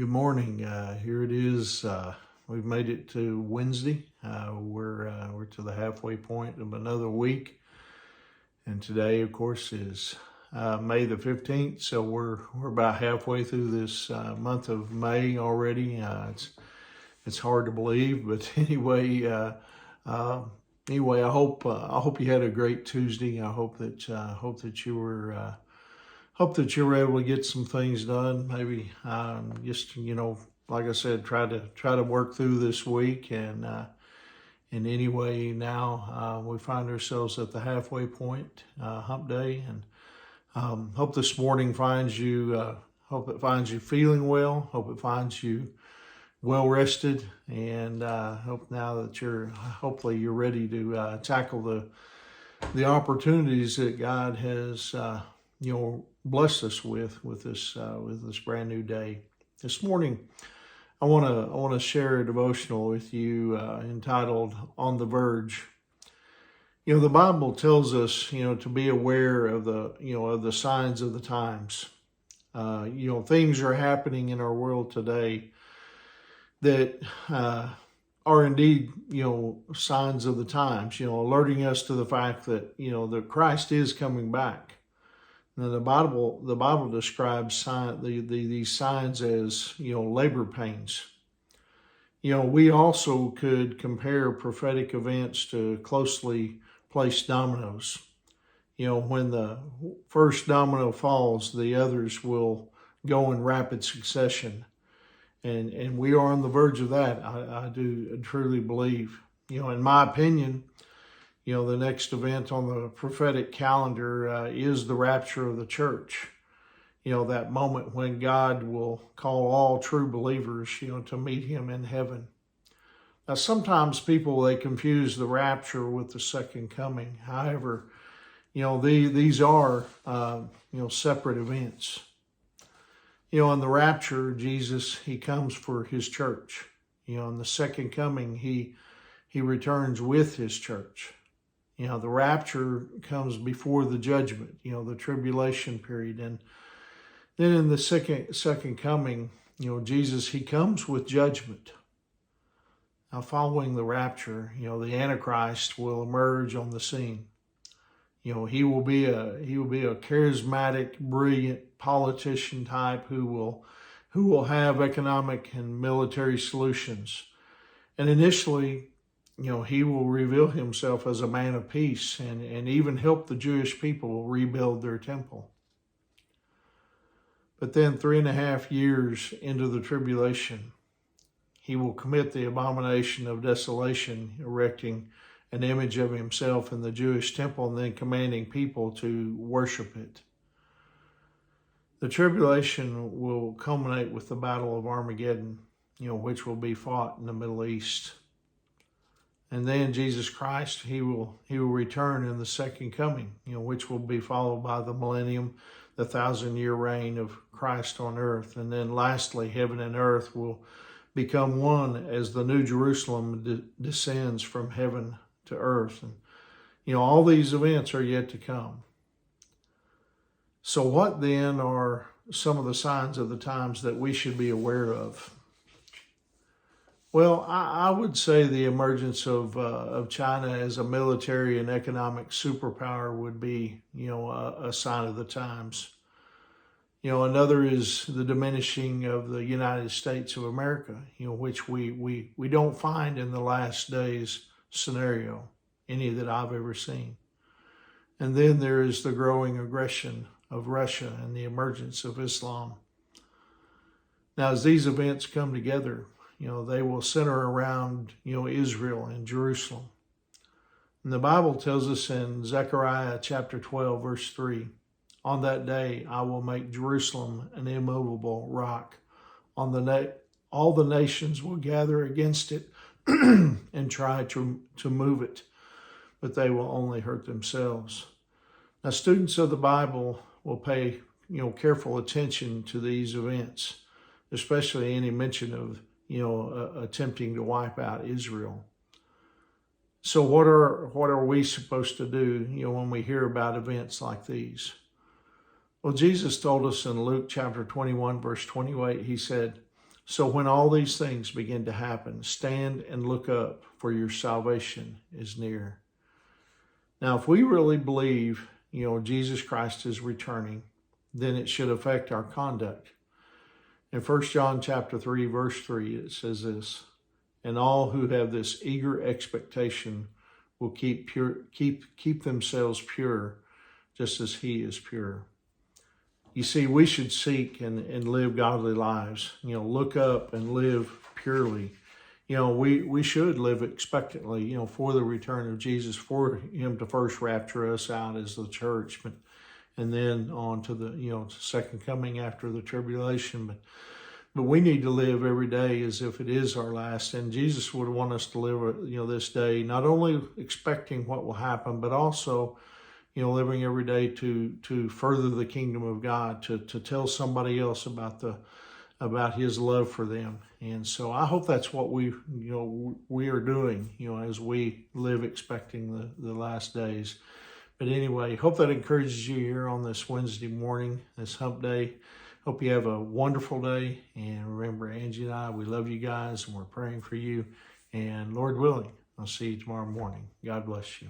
Good morning. Here it is. We've made it to Wednesday. We're to the halfway point of another week, and today, of course, is May the 15th. So we're about halfway through this month of May already. It's hard to believe, but anyway. I hope you had a great Tuesday. I hope that you were. Hope that you were able to get some things done. Maybe just like I said, try to work through this week. And anyway, now we find ourselves at the halfway point, hump day, and hope this morning finds you. Hope it finds you feeling well. Hope it finds you well rested, and hope now that hopefully you're ready to tackle the opportunities that God has blessed us with this brand new day. This morning, I want to share a devotional with you entitled "On the Verge." The Bible tells us to be aware of the signs of the times. Things are happening in our world today that are indeed signs of the times. Alerting us to the fact that that Christ is coming back. Now, the Bible describes these signs as labor pains. We also could compare prophetic events to closely placed dominoes. When the first domino falls, the others will go in rapid succession, and we are on the verge of that. I do truly believe. In my opinion, the next event on the prophetic calendar is the rapture of the church. That moment when God will call all true believers, to meet him in heaven. Now, sometimes people, they confuse the rapture with the second coming. However, these are, separate events. In the rapture, Jesus, he comes for his church. In the second coming, he returns with his church. The rapture comes before the judgment, the tribulation period. And then in the second coming, Jesus, he comes with judgment. Now, following the rapture, the Antichrist will emerge on the scene. He will be a charismatic, brilliant politician type who will have economic and military solutions. And initially, he will reveal himself as a man of peace and even help the Jewish people rebuild their temple. But then 3.5 years into the tribulation, he will commit the abomination of desolation, erecting an image of himself in the Jewish temple and then commanding people to worship it. The tribulation will culminate with the Battle of Armageddon, which will be fought in the Middle East. And then Jesus Christ, he will return in the second coming, which will be followed by the millennium, the 1,000-year reign of Christ on earth. And then lastly, heaven and earth will become one as the New Jerusalem descends from heaven to earth. And, all these events are yet to come. So what then are some of the signs of the times that we should be aware of? Well, I would say the emergence of China as a military and economic superpower would be, a sign of the times. Another is the diminishing of the United States of America, which we don't find in the last days scenario, any that I've ever seen. And then there is the growing aggression of Russia and the emergence of Islam. Now, as these events come together, they will center around, Israel and Jerusalem. And the Bible tells us in Zechariah chapter 12, verse 3, "On that day I will make Jerusalem an immovable rock. All the nations will gather against it and try to move it, but they will only hurt themselves." Now, students of the Bible will pay, careful attention to these events, especially any mention of attempting to wipe out Israel. So what are we supposed to do, when we hear about events like these? Well, Jesus told us in Luke chapter 21, verse 28, he said, So when all these things begin to happen, stand and look up, for your salvation is near. Now, if we really believe, Jesus Christ is returning, then it should affect our conduct. In 1 John chapter 3, verse 3, it says this, and all who have this eager expectation will keep themselves pure, just as he is pure. You see, we should seek and live godly lives, look up and live purely. We should live expectantly, for the return of Jesus, for him to first rapture us out as the church, and then on to the, second coming after the tribulation. But we need to live every day as if it is our last. And Jesus would want us to live, this day, not only expecting what will happen, but also, living every day to further the kingdom of God, to tell somebody else about his love for them. And so I hope that's what we are doing, as we live expecting the last days. But anyway, hope that encourages you here on this Wednesday morning, this hump day. Hope you have a wonderful day. And remember, Angie and I, we love you guys and we're praying for you. And Lord willing, I'll see you tomorrow morning. God bless you.